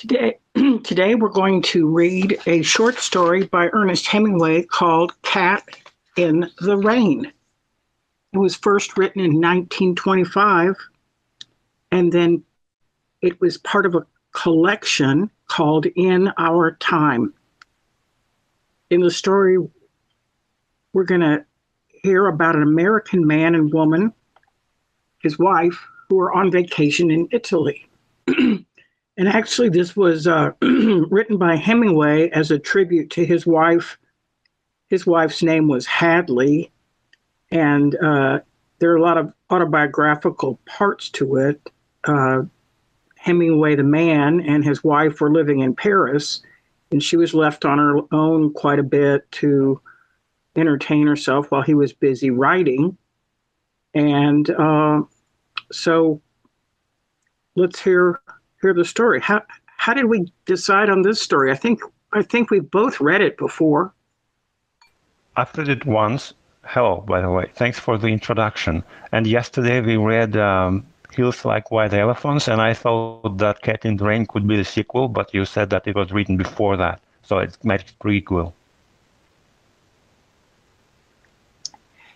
Today, today we're going to read a short story by Ernest Hemingway called Cat in the Rain. It was first written in 1925, and then it was part of a collection called In Our Time. In the story, we're going to hear about an American man and woman, his wife, who are on vacation in Italy. And actually, this was written by Hemingway as a tribute to his wife. His wife's name was Hadley, and there are a lot of autobiographical parts to it. Hemingway, the man, and his wife were living in Paris, and she was left on her own quite a bit to entertain herself while he was busy writing. And so let's hear the story. How did we decide on this story? I think we both read it before. I've read it once. Hello, by the way. Thanks for the introduction. And yesterday we read Hills Like White Elephants, and I thought that Cat in the Rain could be the sequel, but you said that it was written before that, so it made it prequel.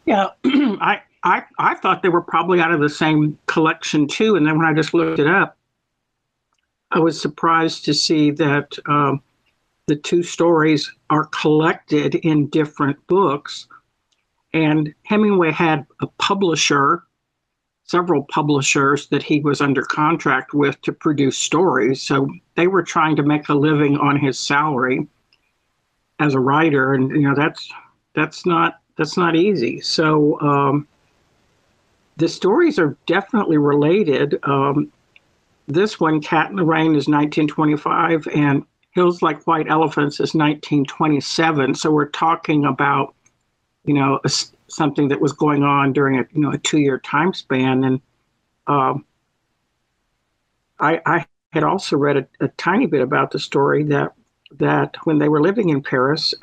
Yeah, I thought they were probably out of the same collection too, and then when I just looked it up, I was surprised to see that the two stories are collected in different books. And Hemingway had a publisher, several publishers that he was under contract with to produce stories. So they were trying to make a living on his salary as a writer, and that's not easy. So the stories are definitely related. This one, Cat in the Rain, is 1925, and Hills Like White Elephants is 1927. So we're talking about, something that was going on during a 2-year time span. And I had also read a tiny bit about the story that when they were living in Paris,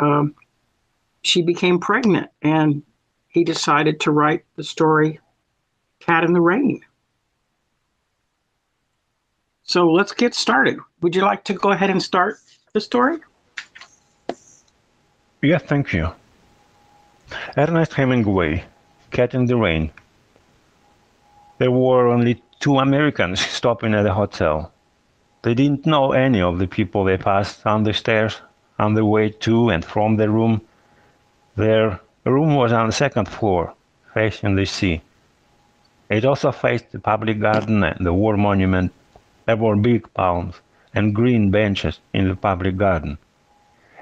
she became pregnant, and he decided to write the story Cat in the Rain. So let's get started. Would you like to go ahead and start the story? Yeah, thank you. Ernest Hemingway, Cat in the Rain. There were only 2 Americans stopping at the hotel. They didn't know any of the people they passed on the stairs on their way to and from their room. Their room was on the 2nd floor, facing the sea. It also faced the public garden and the war monument. There were big palms and green benches in the public garden.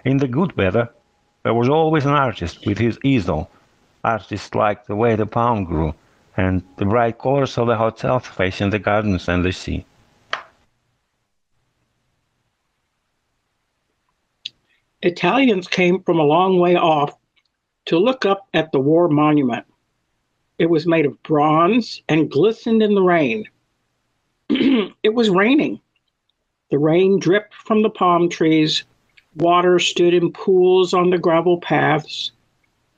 In the good weather, there was always an artist with his easel. Artists liked the way the palm grew and the bright colors of the hotel facing the gardens and the sea. Italians came from a long way off to look up at the war monument. It was made of bronze and glistened in the rain. It was raining. The rain dripped from the palm trees. Water stood in pools on the gravel paths.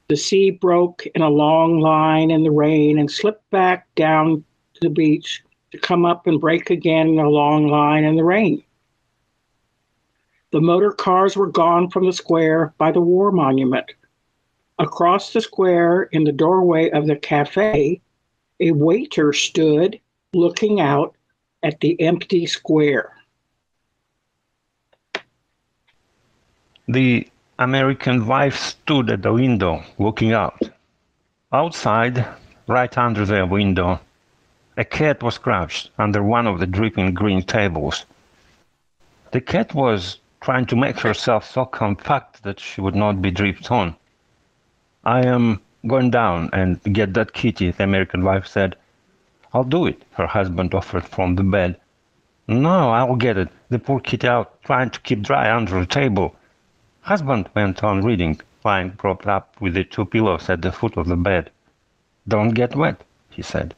The sea broke in a long line in the rain and slipped back down to the beach to come up and break again in a long line in the rain. The motor cars were gone from the square by the war monument. Across the square, in the doorway of the cafe, a waiter stood looking out at the empty square. The American wife stood at the window, looking out. Outside, right under the window, a cat was crouched under one of the dripping green tables. The cat was trying to make herself so compact that she would not be dripped on. "I am going down and get that kitty," the American wife said. "I'll do it," her husband offered from the bed. "No, I'll get it. The poor kitty out trying to keep dry under the table." Husband went on reading, lying propped up with the 2 pillows at the foot of the bed. "Don't get wet," he said.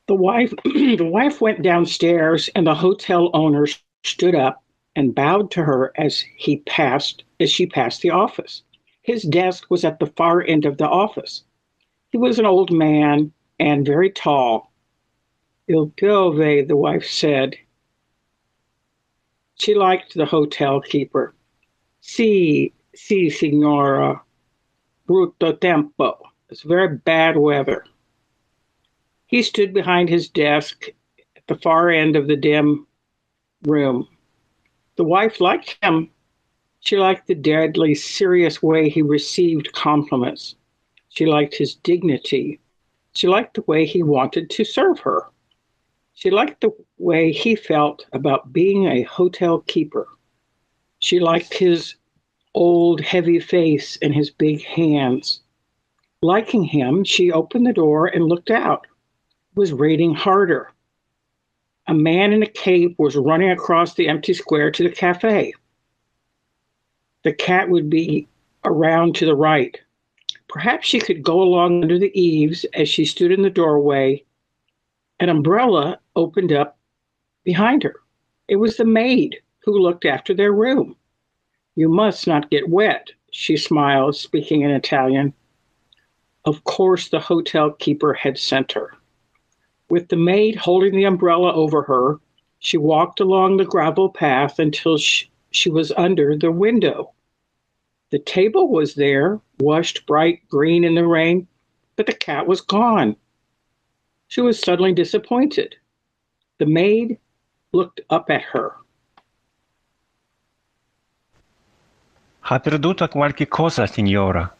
The wife went downstairs, and the hotel owner stood up and bowed to her as she passed the office. His desk was at the far end of the office. He was an old man and very tall. "Il piove," the wife said. She liked the hotel keeper. Si, signora. Brutto tempo. It's very bad weather. He stood behind his desk at the far end of the dim room. The wife liked him. She liked the deadly serious way he received compliments. She liked his dignity. She liked the way he wanted to serve her. She liked the way he felt about being a hotel keeper. She liked his old, heavy face and his big hands. Liking him, she opened the door and looked out. It was raining harder. A man in a cape was running across the empty square to the cafe. The cat would be around to the right. Perhaps she could go along under the eaves as she stood in the doorway. An umbrella opened up behind her. It was the maid who looked after their room. You must not get wet, she smiled, speaking in Italian. Of course, the hotel keeper had sent her. With the maid holding the umbrella over her, she walked along the gravel path until she was under the window. The table was there, washed bright green in the rain, but the cat was gone. She was suddenly disappointed. The maid looked up at her. Ha perduto qualche cosa, signora?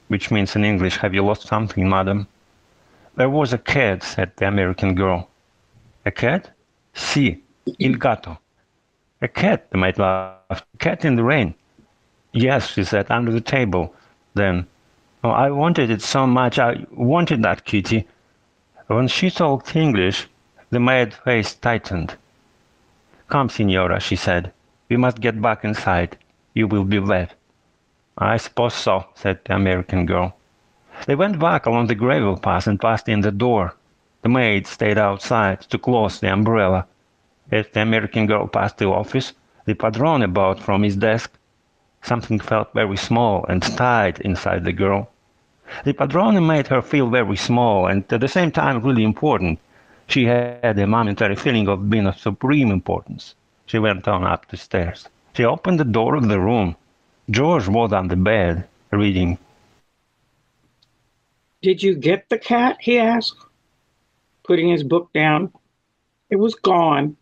Which means in English, have you lost something, madam? There was a cat, said the American girl. A cat? Si, il gatto. A cat, the maid laughed. A cat in the rain. Yes, she said, under the table. Then, oh, I wanted it so much, I wanted that kitty. When she talked English, the maid's face tightened. Come, signora, she said. We must get back inside. You will be wet. I suppose so, said the American girl. They went back along the gravel path and passed in the door. The maid stayed outside to close the umbrella. As the American girl passed the office, the padrone bowed from his desk. Something felt very small and tight inside the girl. The padrone made her feel very small and at the same time really important. She had a momentary feeling of being of supreme importance. She went on up the stairs. She opened the door of the room. George was on the bed, reading. Did you get the cat? He asked, putting his book down. It was gone.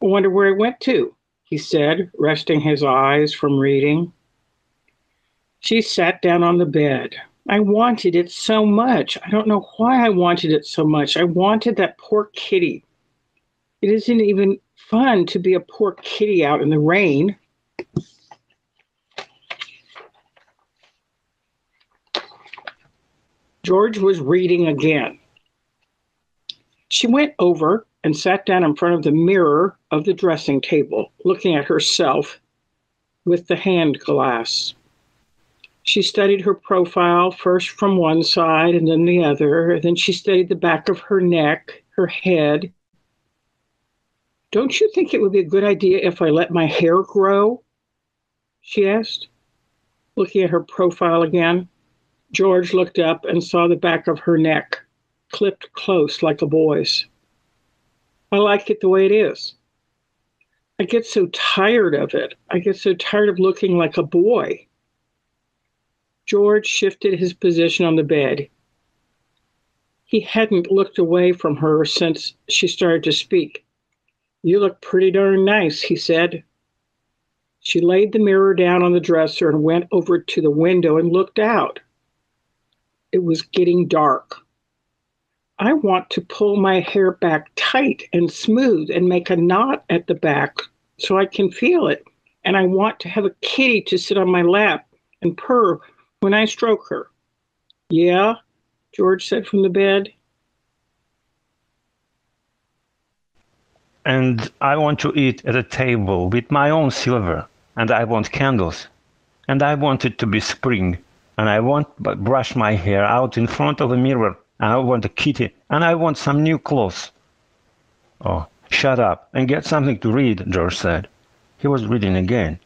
I wonder where it went to, he said, resting his eyes from reading. She sat down on the bed. I wanted it so much. I don't know why I wanted it so much. I wanted that poor kitty. It isn't even fun to be a poor kitty out in the rain. George was reading again. She went over and sat down in front of the mirror of the dressing table, looking at herself with the hand glass. She studied her profile first from one side and then the other. Then she studied the back of her neck, her head. Don't you think it would be a good idea if I let my hair grow? She asked, looking at her profile again. George looked up and saw the back of her neck, clipped close like a boy's. I like it the way it is. I get so tired of it. I get so tired of looking like a boy. George shifted his position on the bed. He hadn't looked away from her since she started to speak. You look pretty darn nice, he said. She laid the mirror down on the dresser and went over to the window and looked out. It was getting dark. I want to pull my hair back tight and smooth and make a knot at the back so I can feel it. And I want to have a kitty to sit on my lap and purr when I stroke her. Yeah, George said from the bed. And I want to eat at a table with my own silver, and I want candles. And I want it to be spring, and I want to brush my hair out in front of a mirror, and I want a kitty, and I want some new clothes. Oh, shut up and get something to read, George said. He was reading again.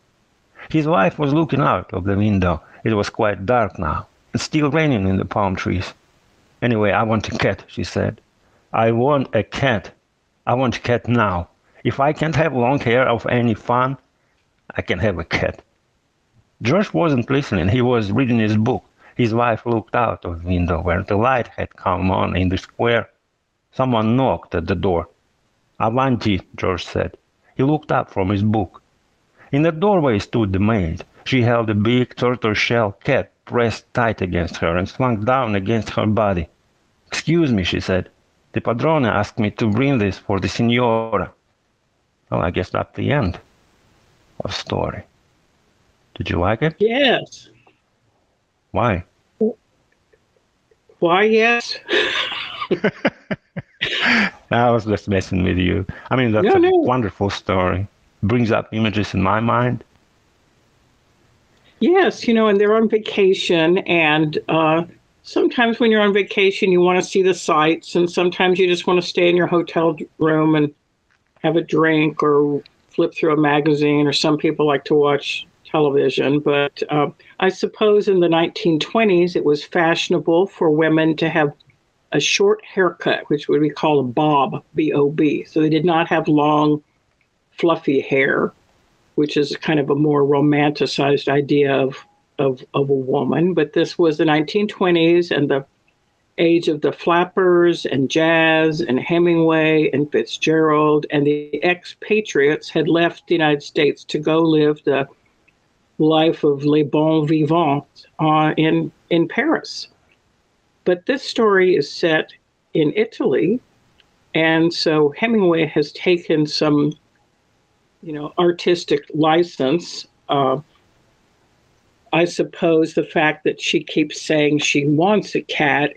His wife was looking out of the window. It was quite dark now, and still raining in the palm trees. Anyway, I want a cat, she said. I want a cat. I want a cat now. If I can't have long hair of any fun, I can have a cat. George wasn't listening. He was reading his book. His wife looked out of the window where the light had come on in the square. Someone knocked at the door. Avanti, George said. He looked up from his book. In the doorway stood the maid. She held a big tortoise-shell cat pressed tight against her and slung down against her body. "Excuse me," she said. "The padrone asked me to bring this for the signora." Well, I guess that's the end of the story. Did you like it? Yes. Why? Why, yes? I was just messing with you. I mean, that's a wonderful story. Brings up images in my mind. Yes, and they're on vacation, and sometimes when you're on vacation, you want to see the sights, and sometimes you just want to stay in your hotel room and have a drink or flip through a magazine, or some people like to watch television. But I suppose in the 1920s, it was fashionable for women to have a short haircut, which would be called a bob, B-O-B. So they did not have long, fluffy hair, which is kind of a more romanticized idea of a woman. But this was the 1920s and the age of the flappers and jazz and Hemingway and Fitzgerald, and the expatriates had left the United States to go live the life of les bons vivants in Paris. But this story is set in Italy, and so Hemingway has taken some, artistic license. I suppose the fact that she keeps saying she wants a cat,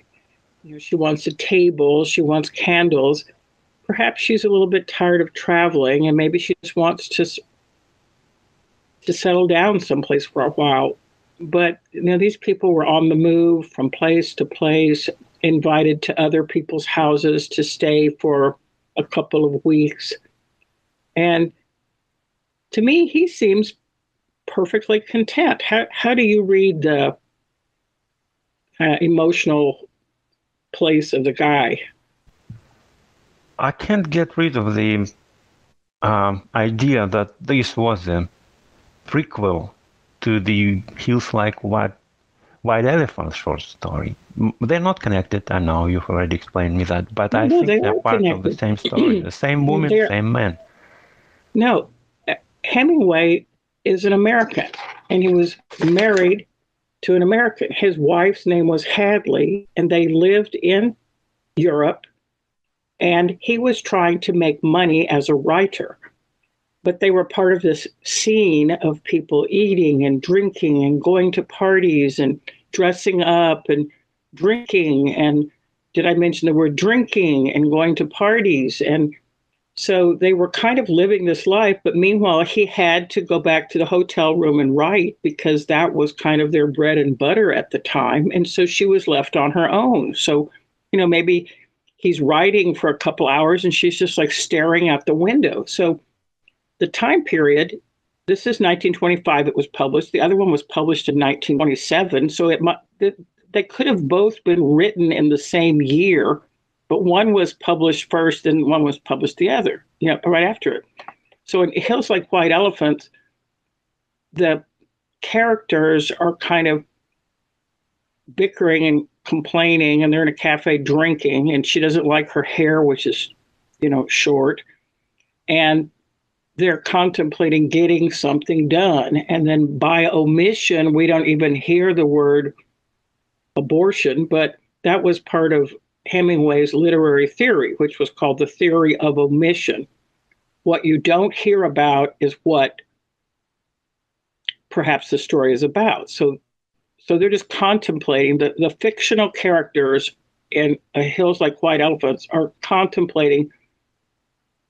she wants a table, she wants candles. Perhaps she's a little bit tired of traveling, and maybe she just wants to settle down someplace for a while. But these people were on the move from place to place, invited to other people's houses to stay for a couple of weeks. And to me, he seems perfectly content. How do you read the emotional place of the guy? I can't get rid of the idea that this was a prequel to the Hills Like White Elephants short story. They're not connected. I know you've already explained me that, but I think they're part of the same story. The same woman, same man. No, Hemingway is an American, and he was married to an American. His wife's name was Hadley, and they lived in Europe, and he was trying to make money as a writer. But they were part of this scene of people eating and drinking and going to parties and dressing up and drinking. And did I mention the word drinking and going to parties? And so they were kind of living this life. But meanwhile, he had to go back to the hotel room and write because that was kind of their bread and butter at the time. And so she was left on her own. So, maybe he's writing for a couple hours and she's just like staring out the window. So the time period, this is 1925, it was published. The other one was published in 1927. So they could have both been written in the same year, but one was published first and one was published the other, right after it. So in Hills Like White Elephants, the characters are kind of bickering and complaining, and they're in a cafe drinking, and she doesn't like her hair, which is, short. And they're contemplating getting something done. And then by omission, we don't even hear the word abortion, but that was part of Hemingway's literary theory, which was called the theory of omission. What you don't hear about is what perhaps the story is about. So they're just contemplating, the fictional characters in Hills Like White Elephants are contemplating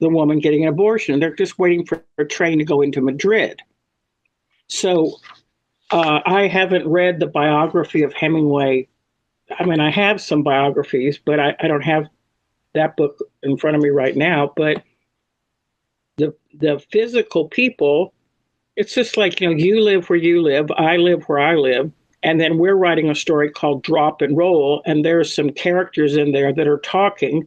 the woman getting an abortion. They're just waiting for a train to go into Madrid. So I haven't read the biography of Hemingway. I mean, I have some biographies, but I don't have that book in front of me right now. But the physical people, it's just like, you live where you live, I live where I live. And then we're writing a story called Drop and Roll, and there's some characters in there that are talking.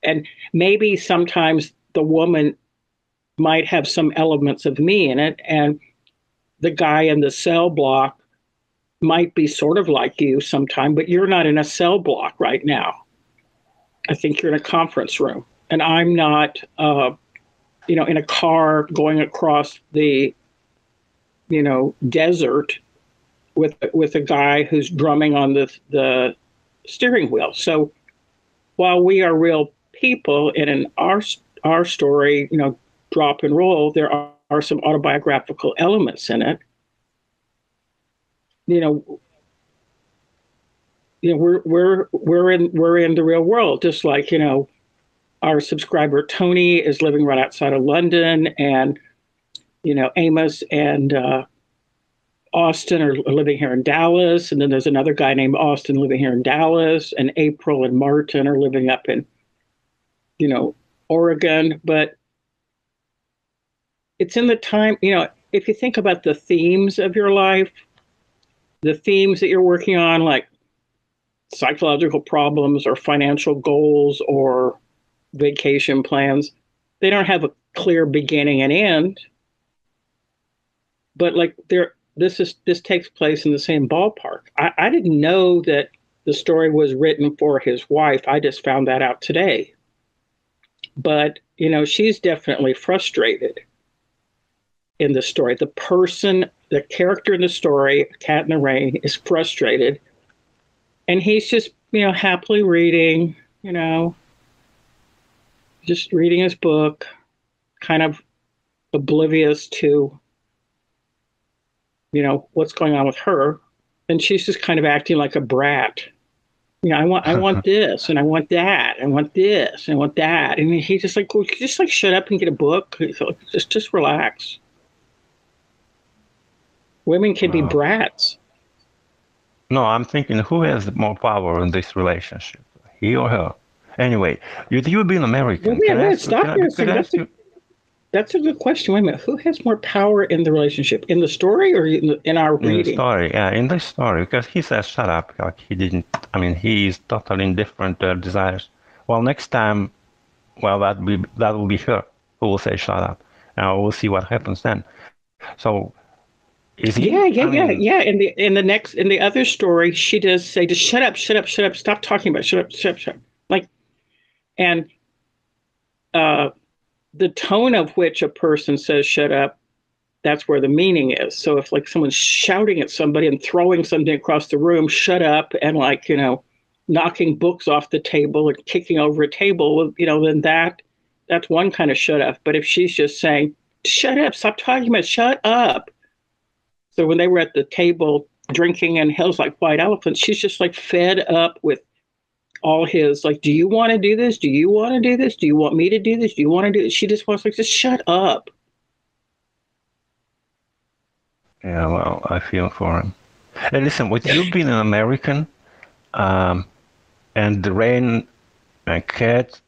And maybe sometimes the woman might have some elements of me in it, and the guy in the cell block might be sort of like you sometime, but you're not in a cell block right now. I think you're in a conference room, and I'm not, in a car going across the, desert with a guy who's drumming on the steering wheel. So while we are real people, and in our story, drop and roll, there are some autobiographical elements in it. We're in the real world, just like our subscriber Tony is living right outside of London, and Amos and Austin are living here in Dallas, and then there's another guy named Austin living here in Dallas, and April and Martin are living up in Oregon. But it's in the time, if you think about the themes of your life, the themes that you're working on, like psychological problems or financial goals or vacation plans, they don't have a clear beginning and end. But like this takes place in the same ballpark. I didn't know that the story was written for his wife. I just found that out today. But, she's definitely frustrated in the story. The character in the story, Cat in the Rain, is frustrated. And he's just, happily reading, just reading his book, kind of oblivious to, what's going on with her. And she's just kind of acting like a brat. I want this, and I want that, and I want this, and I want that. And he's just like, well, just like shut up and get a book. Just relax. Women can be brats. No, I'm thinking, who has more power in this relationship, he or her? Anyway, you've been American. Stop here. That's a good question. Wait a minute. Who has more power in the relationship? In the story or in our reading? In the story, yeah, in the story, because he says, shut up. Like he is totally indifferent to her desires. Well, next time, that will be her who will say, shut up. And we'll see what happens then. So, is he? Yeah. In the other story, she does say, just shut up, stop talking about it, shut up. Like, and, the tone of which a person says shut up, that's where the meaning is. So if like someone's shouting at somebody and throwing something across the room, shut up, and like, knocking books off the table and kicking over a table, then that's one kind of shut up. But if she's just saying, shut up, stop talking about it, shut up. So when they were at the table drinking in Hills Like White Elephants, she's just like fed up with all his, like, do you want to do this? Do you want to do this? Do you want me to do this? Do you want to do this? She just wants like, just shut up. Yeah, well, I feel for him. Hey, listen, with you being an American, and the rain and cat,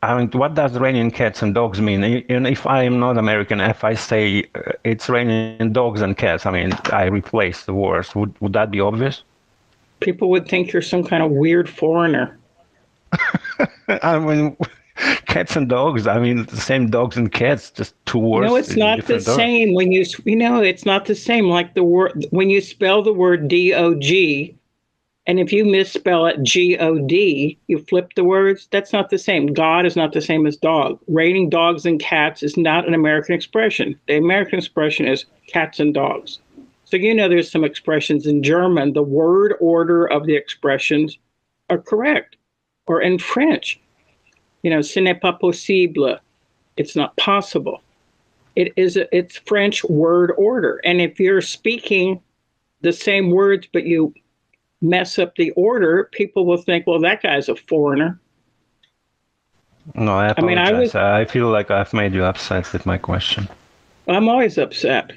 what does raining cats and dogs mean? And if I am not American, if I say it's raining dogs and cats, I replace the words. Would that be obvious? People would think you're some kind of weird foreigner. Cats and dogs. The same dogs and cats, just two words. No, it's not the same. When it's not the same. Like the word, when you spell the word D-O-G, and if you misspell it G-O-D, you flip the words. That's not the same. God is not the same as dog. Raining dogs and cats is not an American expression. The American expression is cats and dogs. So there's some expressions in German, the word order of the expressions are correct. Or in French, ce n'est pas possible. It's not possible. It's French word order. And if you're speaking the same words, but you mess up the order, people will think, well, that guy's a foreigner. No, I apologize. I feel like I've made you upset with my question. I'm always upset.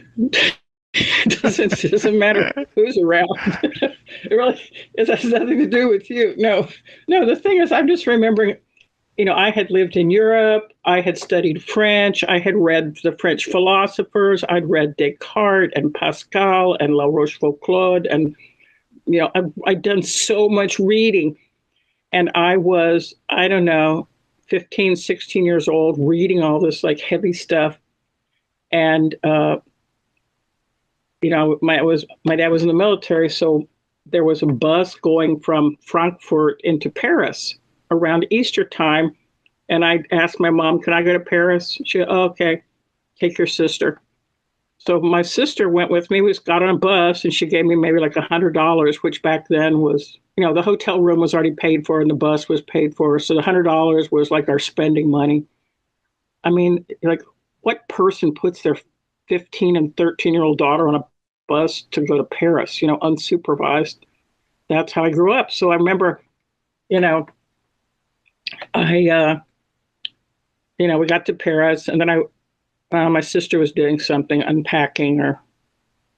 It doesn't matter who's around. It has nothing to do with you. No, the thing is, I'm just remembering, I had lived in Europe. I had studied French. I had read the French philosophers. I'd read Descartes and Pascal and La Rochefoucauld. And, I'd done so much reading. And I was, 15, 16 years old, reading all this like heavy stuff. And my dad was in the military, so there was a bus going from Frankfurt into Paris around Easter time. And I asked my mom, "Can I go to Paris?" She said, "Oh, okay, take your sister." So my sister went with me. We got on a bus, and she gave me maybe like $100, which back then was, the hotel room was already paid for, and the bus was paid for. So the $100 was like our spending money. I mean, like, what person puts their 15 and 13-year-old daughter on a bus to go to Paris, unsupervised? That's how I grew up. So I remember, we got to Paris, and then my sister was doing something, unpacking or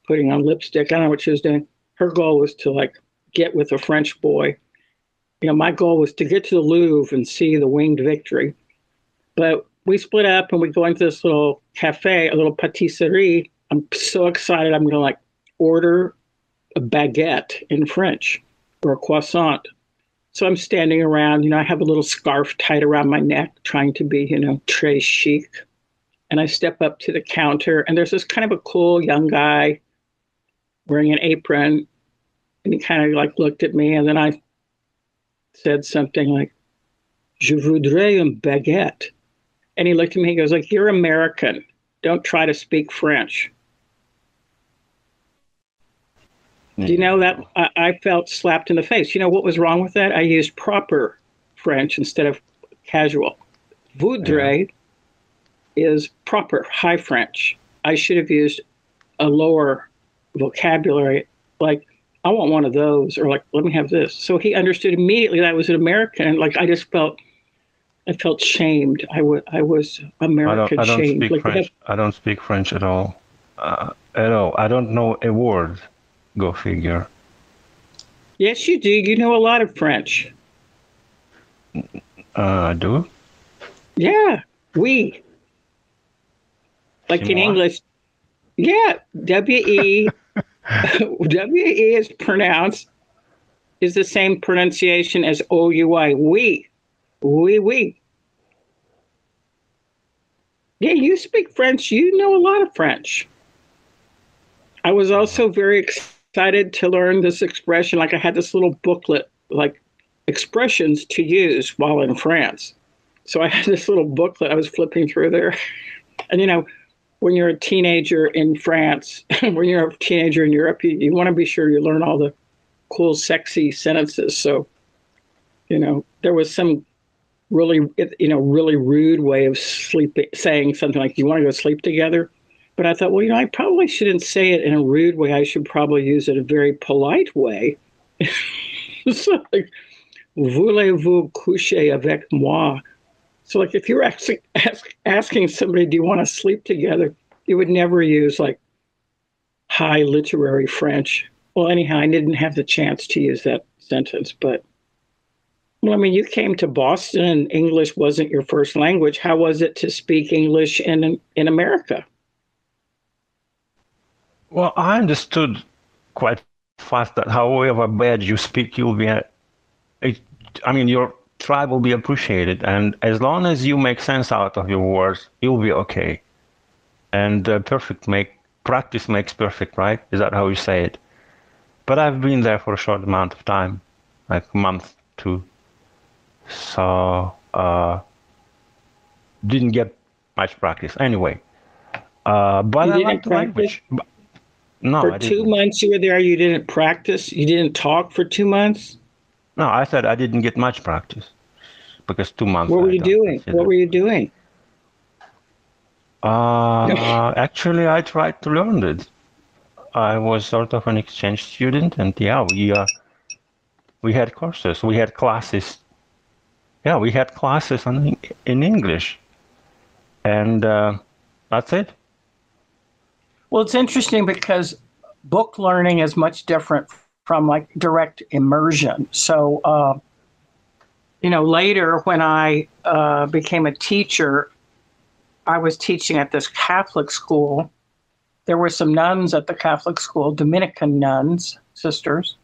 putting on lipstick. I don't know what she was doing. Her goal was to like get with a French boy. My goal was to get to the Louvre and see the Winged Victory. But we split up and we go into this little cafe, a little patisserie. I'm so excited. I'm going to like order a baguette in French or a croissant. So I'm standing around, I have a little scarf tied around my neck, trying to be, très chic. And I step up to the counter, and there's this kind of a cool young guy wearing an apron. And he kind of like looked at me, and then I said something like, "Je voudrais une baguette." And he looked at me, he goes like, "You're American. Don't try to speak French." Do you know that I felt slapped in the face? You know what was wrong with that? I used proper French instead of casual. Voudrais is proper, high French. I should have used a lower vocabulary, like, "I want one of those," or like, "Let me have this." So he understood immediately that I was an American. Like, I felt shamed. I was American I don't shamed. speak French. I don't speak French at all. At all. I don't know a word. Go figure. Yes, you do. You know a lot of French. I do? Yeah, we. Like in English. Yeah, W-E. W-E is the same pronunciation as O-U-I. We. We. Yeah, you speak French. You know a lot of French. I was also very excited to learn this expression. Like, I had this little booklet, like expressions to use while in France. So I had this little booklet I was flipping through there. And, when you're a teenager in France, when you're a teenager in Europe, you want to be sure you learn all the cool, sexy sentences. So, there was some really rude way of saying something like, "You want to go sleep together?" But I thought, well, I probably shouldn't say it in a rude way. I should probably use it a very polite way. So, like, "Voulez-vous coucher avec moi?" So, like, if you're actually asking somebody, "Do you want to sleep together?" you would never use like high literary French. Well, anyhow, I didn't have the chance to use that sentence. But, well, I mean, you came to Boston and English wasn't your first language. How was it to speak English in America? Well, I understood quite fast that however bad you speak, you'll be, your tribe will be appreciated. And as long as you make sense out of your words, you'll be okay. And practice makes perfect, right? Is that how you say it? But I've been there for a short amount of time, like a month, 2. So, didn't get much practice. Anyway, but I like the language. No, for 2 months you were there, you didn't practice? You didn't talk for 2 months? No, I said I didn't get much practice because 2 months. What were you doing? What were you doing? Actually, I tried to learn it. I was sort of an exchange student, and we had courses, we had classes. Yeah, we had classes in English, and that's it. Well, it's interesting because book learning is much different from like direct immersion. So, later when I became a teacher, I was teaching at this Catholic school. There were some nuns at the Catholic school, Dominican nuns, sisters,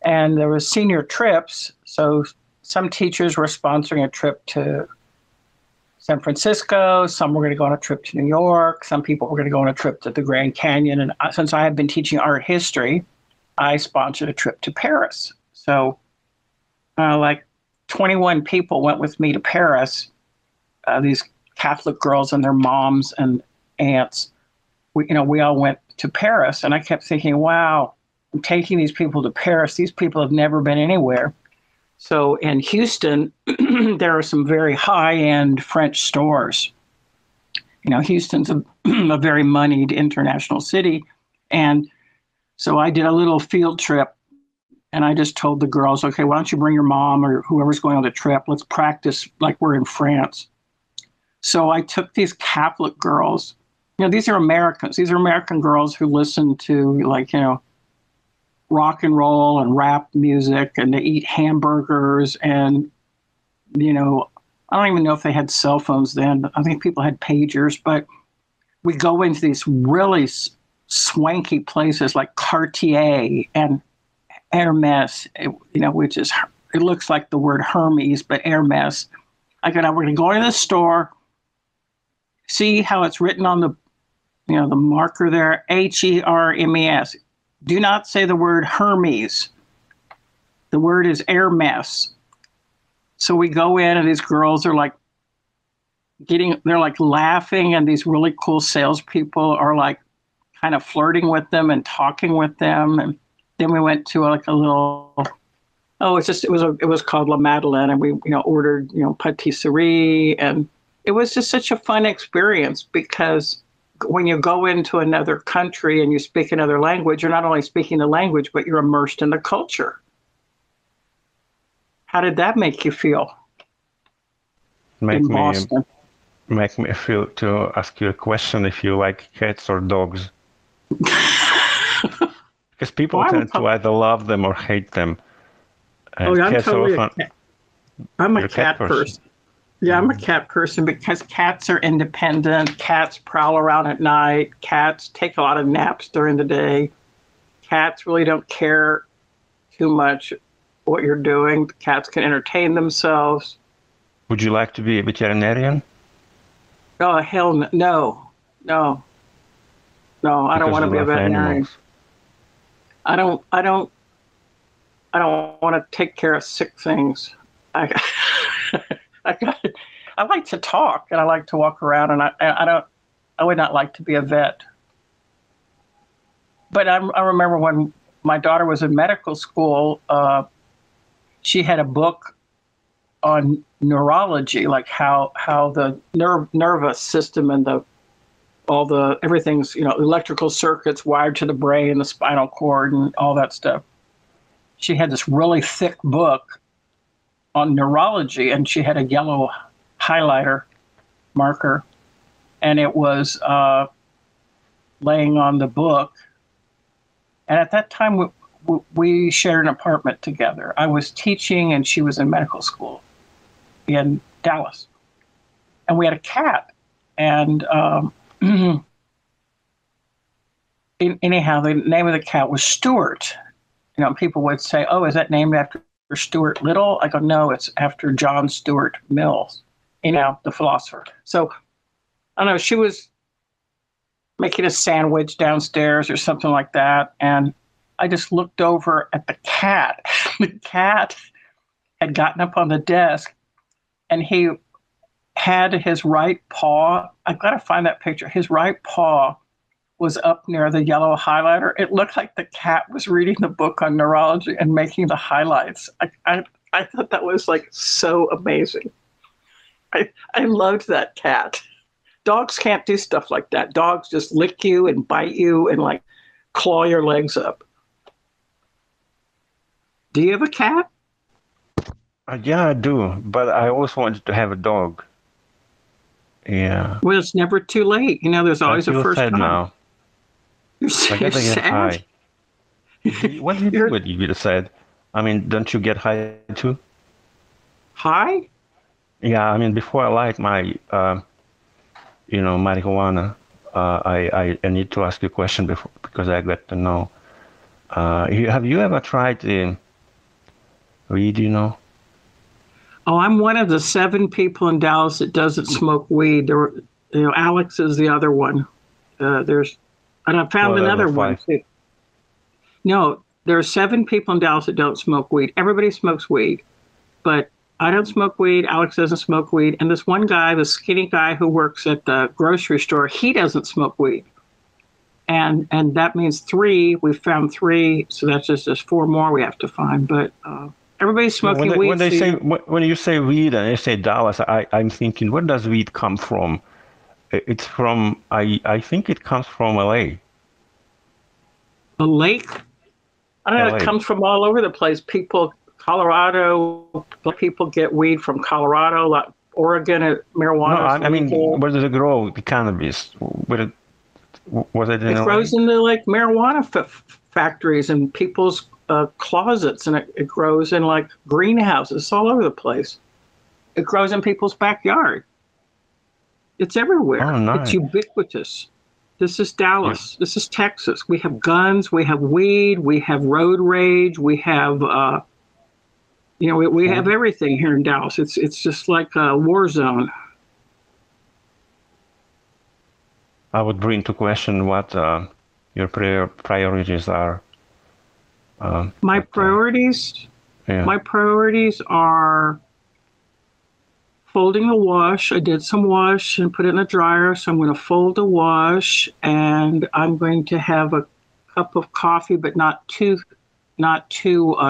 and there were senior trips. So some teachers were sponsoring a trip to San Francisco. Some were going to go on a trip to New York. Some people were going to go on a trip to the Grand Canyon. And since I had been teaching art history, I sponsored a trip to Paris. So like 21 people went with me to Paris. These Catholic girls and their moms and aunts. We all went to Paris. And I kept thinking, wow, I'm taking these people to Paris. These people have never been anywhere. So in Houston, there are some very high-end French stores. Houston's a very moneyed international city. And so I did a little field trip, and I just told the girls, okay, why don't you bring your mom or whoever's going on the trip? Let's practice like we're in France. So I took these Catholic girls. These are Americans. These are American girls who listen to rock and roll and rap music, and they eat hamburgers. And, I don't even know if they had cell phones then. I think people had pagers, but we go into these really swanky places like Cartier and Hermes, which is, it looks like the word Hermes, but Hermes. We're going to go into the store, see how it's written on the marker there, Hermes. Do not say the word Hermes. The word is Hermes. So we go in, and these girls are like they're like laughing, and these really cool salespeople are like kind of flirting with them and talking with them. And then we went to like a little, it was called La Madeleine, and we ordered patisserie, and it was just such a fun experience because when you go into another country and you speak another language, you're not only speaking the language, but you're immersed in the culture. How did that make you feel in Boston? Make me feel to ask you a question if you like cats or dogs. Because people tend to either love them or hate them. And I'm totally I'm a cat person. person. Yeah, I'm a cat person because cats are independent. Cats prowl around at night. Cats take a lot of naps during the day. Cats really don't care too much what you're doing. Cats can entertain themselves. Would you like to be a veterinarian? Oh, hell no. No, I don't want to be a veterinarian. Animals. I don't want to take care of sick things. I like to talk, and I like to walk around, and I would not like to be a vet. But I remember when my daughter was in medical school, she had a book on neurology, like how the nervous system and everything's, electrical circuits wired to the brain, the spinal cord, and all that stuff. She had this really thick book on neurology, and she had a yellow highlighter marker, and it was laying on the book. And at that time, we shared an apartment together. I was teaching, and she was in medical school in Dallas. And we had a cat. And anyhow, the name of the cat was Stuart. People would say, oh, is that named after Stuart Little? I go, no, it's after John Stuart Mill, the philosopher. So, I don't know, she was making a sandwich downstairs or something like that, and I just looked over at the cat. The cat had gotten up on the desk, and he had his right paw. I've got to find that picture. His right paw was up near the yellow highlighter. It looked like the cat was reading the book on neurology and making the highlights. I thought that was like so amazing. I loved that cat. Dogs can't do stuff like that. Dogs just lick you and bite you and like claw your legs up. Do you have a cat? Yeah, I do, but I always wanted to have a dog. Yeah. Well, it's never too late. There's always a first time. Now. You're I gotta get sad. high. What do you do when you get sad? I mean, don't you get high too? High? Yeah, I mean, before I light my, marijuana, I need to ask you a question before because I got to know. Have you ever tried weed? Oh, I'm one of the 7 people in Dallas that doesn't smoke weed. Alex is the other one. And I found Well, another level one 5. too. No, there are 7 people in Dallas that don't smoke weed. Everybody smokes weed, but I don't smoke weed. Alex doesn't smoke weed. And this one guy, the skinny guy who works at the grocery store, he doesn't smoke weed. And that means 3. We found 3, so that's just 4 more we have to find. But everybody's Yeah, smoking weed. when you say weed and you say Dallas, I'm thinking, where does weed come from? It's from I think it comes from LA. The lake. I don't know. It LA. comes from all over the place. Colorado. People get weed from Colorado, like Oregon. No, Marijuana is I mean, legal. where does it grow? The cannabis. Was it in It LA? grows in the like marijuana factories and people's closets, and it grows in like greenhouses all over the place. It grows in people's backyard. It's everywhere. Oh, It's nice. ubiquitous. This is Yeah. Dallas. This is Texas. We have guns. We have weed. We have road rage. We have, we have Food. everything here in Dallas. It's just like a war zone. I would bring to question what your priorities are. My But priorities. yeah. My priorities are folding the wash. I did some wash and put it in the dryer, so I'm going to fold the wash, and I'm going to have a cup of coffee, but not too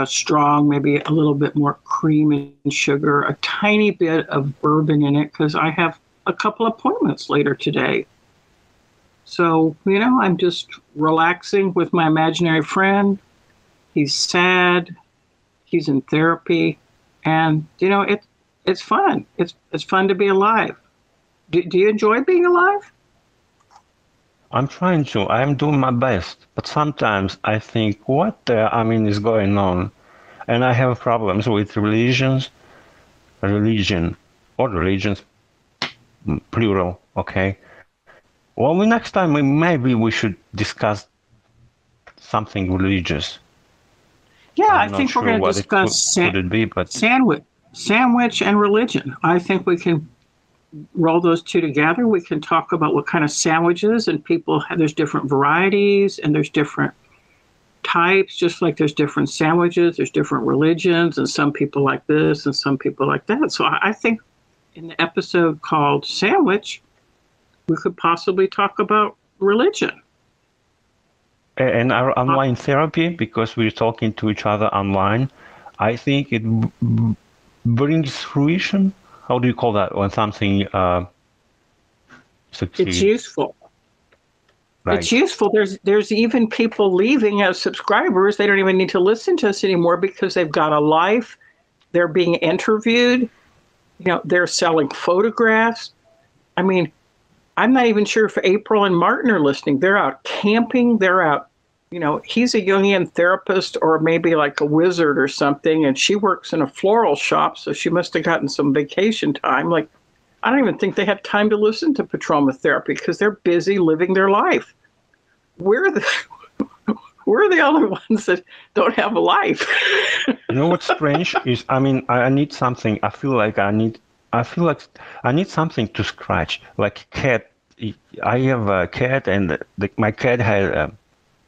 strong. Maybe a little bit more cream and sugar, a tiny bit of bourbon in it, because I have a couple appointments later today. So I'm just relaxing with my imaginary friend. He's sad. He's in therapy, and it's fun. It's fun to be alive. Do you enjoy being alive? I'm trying to. I'm doing my best, but sometimes I think, what is going on? And I have problems with religion, or religions, plural. Okay. Well, next time maybe we should discuss something religious. Yeah, I I'm not think we're sure going to what it could, discuss could it be, but sandwich and religion. I think we can roll those two together. We can talk about what kind of sandwiches and there's different varieties and there's different types, just like there's different sandwiches, there's different religions, and some people like this and some people like that. So I think in the episode called Sandwich, we could possibly talk about religion. and our online therapy, because we're talking to each other online, I think it brings fruition. How do you call that when something succeeds? It's useful. Right. It's useful. There's even people leaving as subscribers. They don't even need to listen to us anymore because they've got a life. They're being interviewed. They're selling photographs. I mean, I'm not even sure if April and Martin are listening. They're out camping. They're out, he's a Jungian therapist or maybe like a wizard or something. And she works in a floral shop. So she must have gotten some vacation time. Like, I don't even think they have time to listen to Petroma therapy because they're busy living their life. We're the only ones that don't have a life. You know what's strange is, I need something. I feel like I need something to scratch, like cat. I have a cat, and my cat had a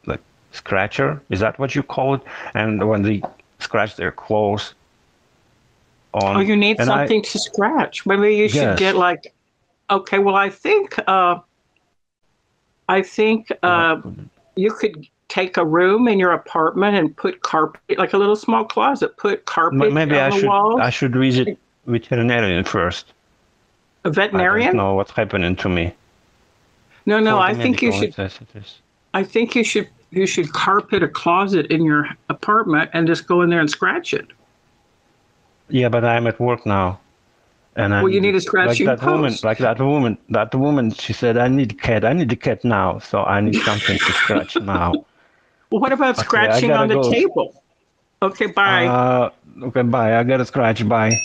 like scratcher. Is that what you call it? And when they scratch their claws on. Oh, you need something to scratch. Maybe you should get like. Okay, well, I think you could take a room in your apartment and put carpet, like a little small closet. Put carpet Maybe on the walls. I should visit veterinarian first. A veterinarian? I don't know what's happening to me. No. I think you should. I think you should carpet a closet in your apartment and just go in there and scratch it. Yeah, but I'm at work now, and you need a scratching post. That woman, she said, I need the cat now, so I need something to scratch now. Well, what about scratching on the table? Okay, bye. Okay, bye. I gotta scratch. Bye.